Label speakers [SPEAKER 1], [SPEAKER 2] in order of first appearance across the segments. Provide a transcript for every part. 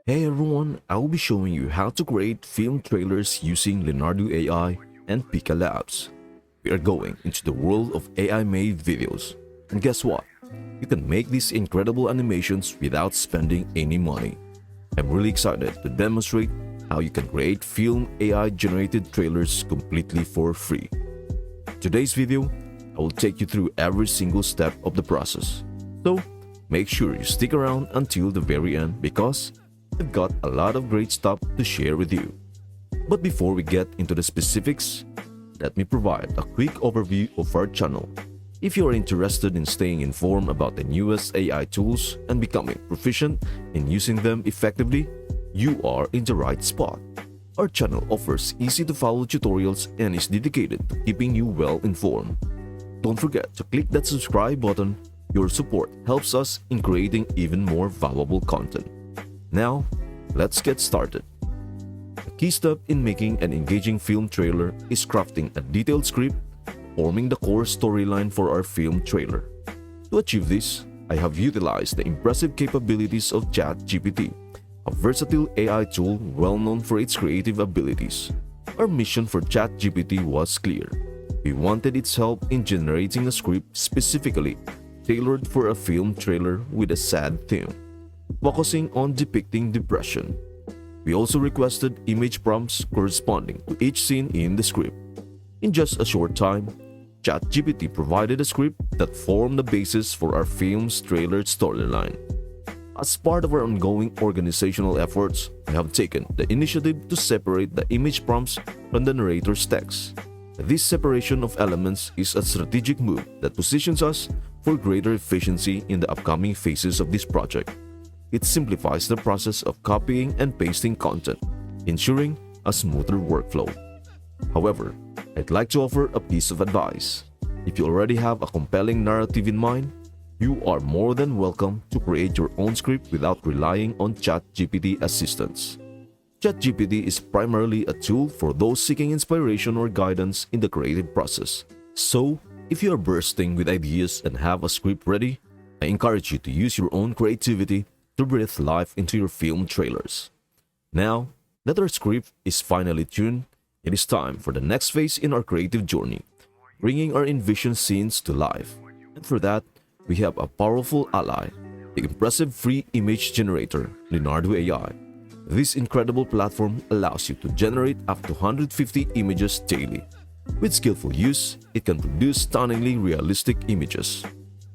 [SPEAKER 1] Hey everyone, I will be showing you how to create film trailers using Leonardo AI and Pika Labs. We are going into the world of AI-made videos. And guess what? You can make these incredible animations without spending any money. I'm really excited to demonstrate how you can create film AI-generated trailers completely for free. In today's video, I will take you through every single step of the process. So, make sure you stick around until the very end because I've got a lot of great stuff to share with you. But before we get into the specifics, let me provide a quick overview of our channel. If you are interested in staying informed about the newest AI tools and becoming proficient in using them effectively, you are in the right spot. Our channel offers easy-to-follow tutorials and is dedicated to keeping you well informed. Don't forget to click that subscribe button. Your support helps us in creating even more valuable content. Now, let's get started. A key step in making an engaging film trailer is crafting a detailed script, forming the core storyline for our film trailer. To achieve this, I have utilized the impressive capabilities of ChatGPT, a versatile AI tool well known for its creative abilities. Our mission for ChatGPT was clear. We wanted its help in generating a script specifically tailored for a film trailer with a sad theme, focusing on depicting depression. We also requested image prompts corresponding to each scene in the script. In just a short time, ChatGPT provided a script that formed the basis for our film's trailer storyline. As part of our ongoing organizational efforts, we have taken the initiative to separate the image prompts from the narrator's text. This separation of elements is a strategic move that positions us for greater efficiency in the upcoming phases of this project. It simplifies the process of copying and pasting content, ensuring a smoother workflow. However, I'd like to offer a piece of advice. If you already have a compelling narrative in mind, you are more than welcome to create your own script without relying on ChatGPT assistance. ChatGPT is primarily a tool for those seeking inspiration or guidance in the creative process. So, if you are bursting with ideas and have a script ready, I encourage you to use your own creativity to breathe life into your film trailers. Now that our script is finally tuned, it is time for the next phase in our creative journey, bringing our envisioned scenes to life. And for that, we have a powerful ally, the impressive free image generator, Leonardo AI. This incredible platform allows you to generate up to 150 images daily. With skillful use, it can produce stunningly realistic images.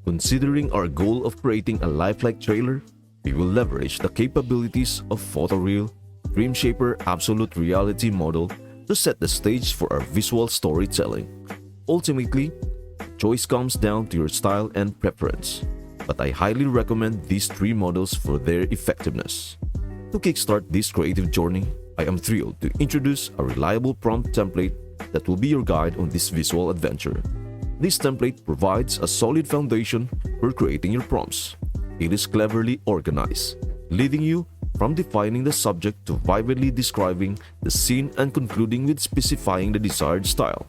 [SPEAKER 1] Considering our goal of creating a lifelike trailer, we will leverage the capabilities of Photoreal, Dreamshaper Absolute Reality model to set the stage for our visual storytelling. Ultimately, choice comes down to your style and preference, but I highly recommend these three models for their effectiveness. To kickstart this creative journey, I am thrilled to introduce a reliable prompt template that will be your guide on this visual adventure. This template provides a solid foundation for creating your prompts. It is cleverly organized, leading you from defining the subject to vividly describing the scene and concluding with specifying the desired style.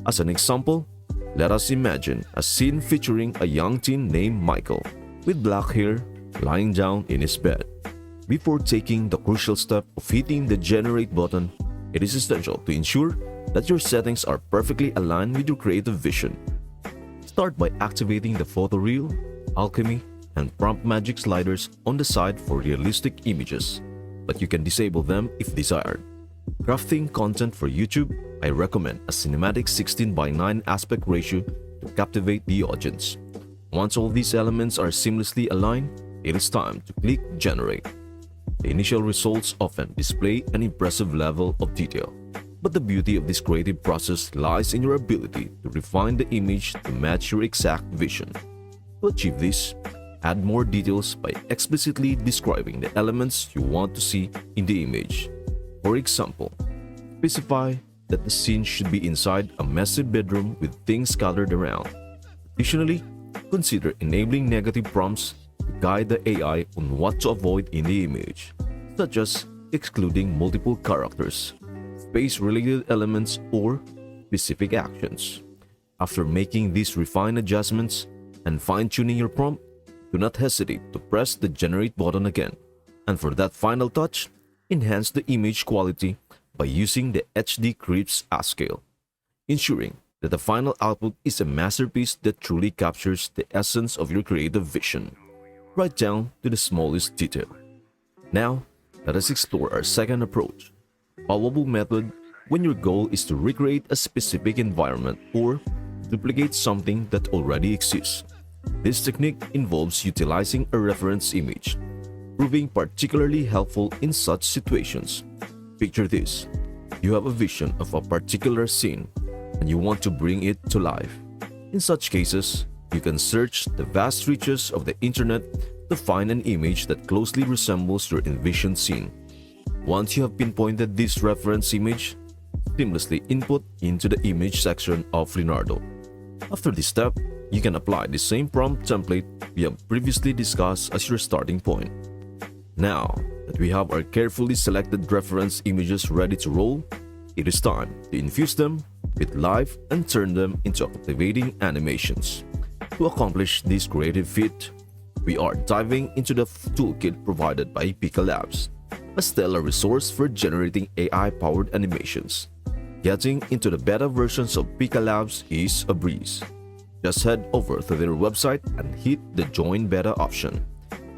[SPEAKER 1] As an example, let us imagine a scene featuring a young teen named Michael with black hair lying down in his bed. Before taking the crucial step of hitting the generate button, it is essential to ensure that your settings are perfectly aligned with your creative vision. Start by activating the Photoreal, Alchemy, and Prompt Magic sliders on the side for realistic images, but you can disable them if desired. Crafting content for YouTube, I recommend a cinematic 16:9 aspect ratio to captivate the audience. Once all these elements are seamlessly aligned, it is time to click Generate. The initial results often display an impressive level of detail, but the beauty of this creative process lies in your ability to refine the image to match your exact vision. To achieve this, add more details by explicitly describing the elements you want to see in the image. For example, specify that the scene should be inside a messy bedroom with things scattered around. Additionally, consider enabling negative prompts to guide the AI on what to avoid in the image, such as excluding multiple characters, space-related elements, or specific actions. After making these refined adjustments and fine-tuning your prompt, do not hesitate to press the Generate button again And for that final touch, enhance the image quality by using the HD Crisp scale, ensuring that the final output is a masterpiece that truly captures the essence of your creative vision, right down to the smallest detail. Now, let us explore our second approach, bowable method, when your goal is to recreate a specific environment or duplicate something that already exists. This technique involves utilizing a reference image, proving particularly helpful in such situations. Picture this: you have a vision of a particular scene and you want to bring it to life. In such cases, you can search the vast reaches of the internet to find an image that closely resembles your envisioned scene. Once you have pinpointed this reference image, seamlessly input into the image section of Leonardo. After this step, you can apply the same prompt template we have previously discussed as your starting point. Now that we have our carefully selected reference images ready to roll, it is time to infuse them with life and turn them into captivating animations. To accomplish this creative feat, we are diving into the toolkit provided by Pika Labs, a stellar resource for generating AI-powered animations. Getting into the beta versions of Pika Labs is a breeze. Just head over to their website and hit the Join Beta option.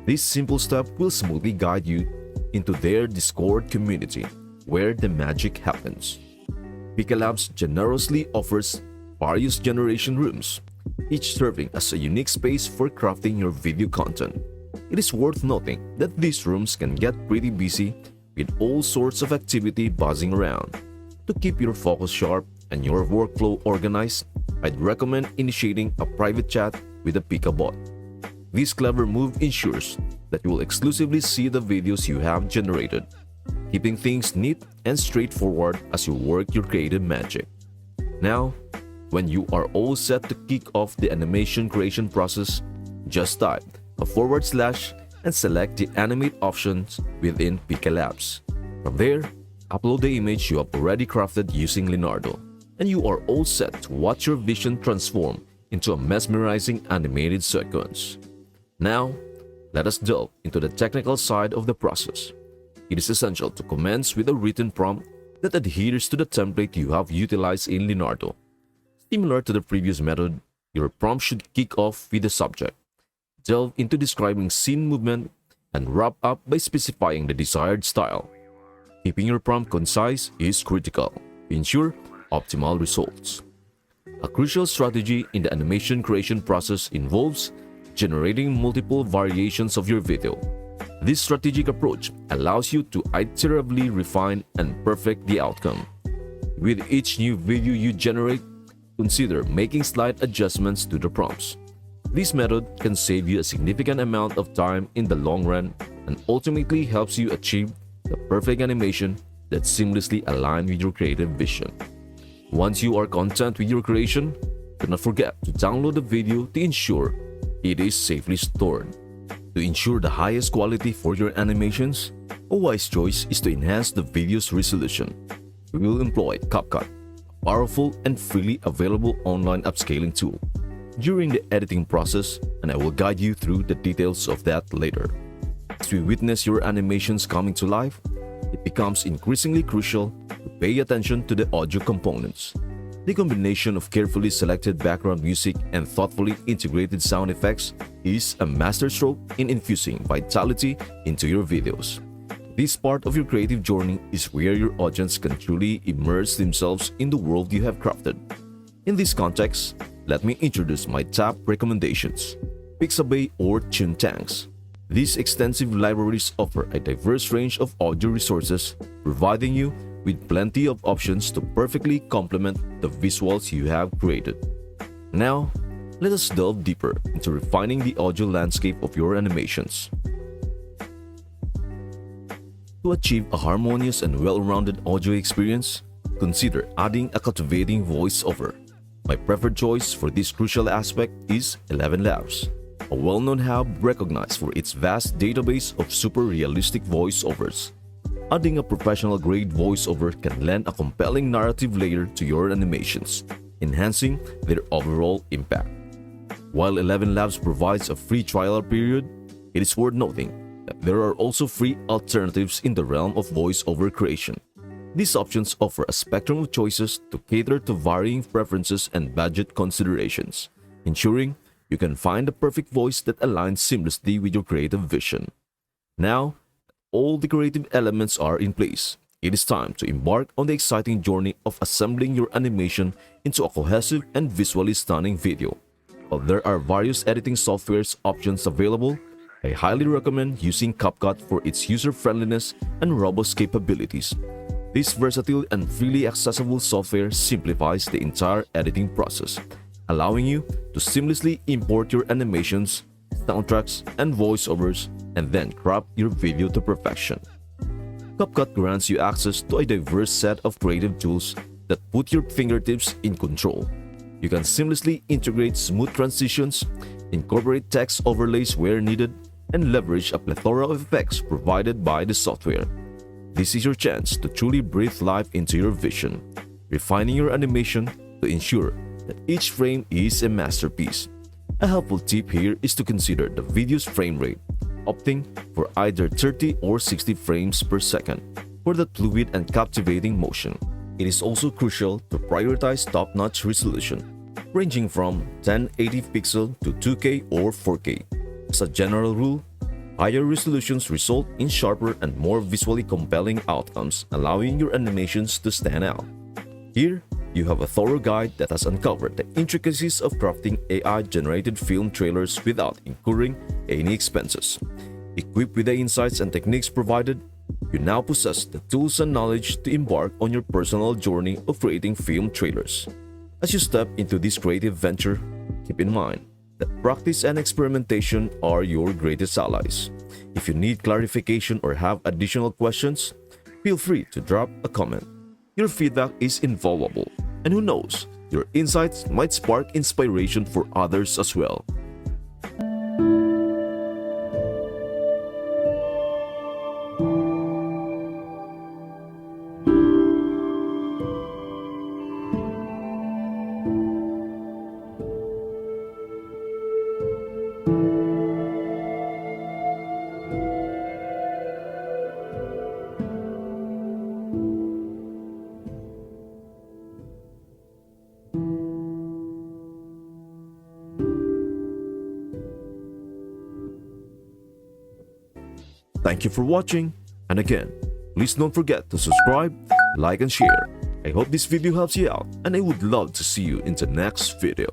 [SPEAKER 1] This simple step will smoothly guide you into their Discord community, where the magic happens. Pika Labs generously offers various generation rooms, each serving as a unique space for crafting your video content. It is worth noting that these rooms can get pretty busy with all sorts of activity buzzing around. To keep your focus sharp and your workflow organized, I'd recommend initiating a private chat with a Pika bot. This clever move ensures that you will exclusively see the videos you have generated, keeping things neat and straightforward as you work your creative magic. Now, when you are all set to kick off the animation creation process, just type a / and select the animate options within Pika Labs. From there, upload the image you have already crafted using Leonardo, and you are all set to watch your vision transform into a mesmerizing animated sequence. Now, let us delve into the technical side of the process. It is essential to commence with a written prompt that adheres to the template you have utilized in Leonardo. Similar to the previous method, your prompt should kick off with the subject, delve into describing scene movement, and wrap up by specifying the desired style. Keeping your prompt concise is critical to ensure optimal results. A crucial strategy in the animation creation process involves generating multiple variations of your video. This strategic approach allows you to iteratively refine and perfect the outcome. With each new video you generate, consider making slight adjustments to the prompts. This method can save you a significant amount of time in the long run and ultimately helps you achieve the perfect animation that seamlessly aligns with your creative vision. Once you are content with your creation, do not forget to download the video to ensure it is safely stored. To ensure the highest quality for your animations, a wise choice is to enhance the video's resolution. We will employ CapCut, a powerful and freely available online upscaling tool, during the editing process, and I will guide you through the details of that later. As we witness your animations coming to life, it becomes increasingly crucial to pay attention to the audio components. The combination of carefully selected background music and thoughtfully integrated sound effects is a masterstroke in infusing vitality into your videos. This part of your creative journey is where your audience can truly immerse themselves in the world you have crafted. In this context, let me introduce my top recommendations: Pixabay or Tuntanks. These extensive libraries offer a diverse range of audio resources, providing you with plenty of options to perfectly complement the visuals you have created. Now, let us delve deeper into refining the audio landscape of your animations. To achieve a harmonious and well-rounded audio experience, consider adding a captivating voiceover. My preferred choice for this crucial aspect is ElevenLabs, a well-known hub recognized for its vast database of super realistic voiceovers. Adding a professional-grade voiceover can lend a compelling narrative layer to your animations, enhancing their overall impact. While ElevenLabs provides a free trial period, it is worth noting that there are also free alternatives in the realm of voice-over creation. These options offer a spectrum of choices to cater to varying preferences and budget considerations, ensuring you can find the perfect voice that aligns seamlessly with your creative vision. Now, all the creative elements are in place. It is time to embark on the exciting journey of assembling your animation into a cohesive and visually stunning video. While there are various editing softwares options available, I highly recommend using CapCut for its user-friendliness and robust capabilities. This versatile and freely accessible software simplifies the entire editing process, allowing you to seamlessly import your animations, soundtracks, and voiceovers, and then crop your video to perfection. CapCut grants you access to a diverse set of creative tools that put your fingertips in control. You can seamlessly integrate smooth transitions, incorporate text overlays where needed, and leverage a plethora of effects provided by the software. This is your chance to truly breathe life into your vision, refining your animation to ensure that each frame is a masterpiece. A helpful tip here is to consider the video's frame rate, opting for either 30 or 60 frames per second for that fluid and captivating motion. It is also crucial to prioritize top-notch resolution, ranging from 1080 pixel to 2K or 4K. As a general rule, higher resolutions result in sharper and more visually compelling outcomes, allowing your animations to stand out. Here, you have a thorough guide that has uncovered the intricacies of crafting AI-generated film trailers without incurring any expenses. Equipped with the insights and techniques provided, you now possess the tools and knowledge to embark on your personal journey of creating film trailers. As you step into this creative venture, keep in mind that practice and experimentation are your greatest allies. If you need clarification or have additional questions, feel free to drop a comment. Your feedback is invaluable, and who knows, your insights might spark inspiration for others as well. Thank you for watching, and again, please don't forget to subscribe, like, and share. I hope this video helps you out, and I would love to see you in the next video.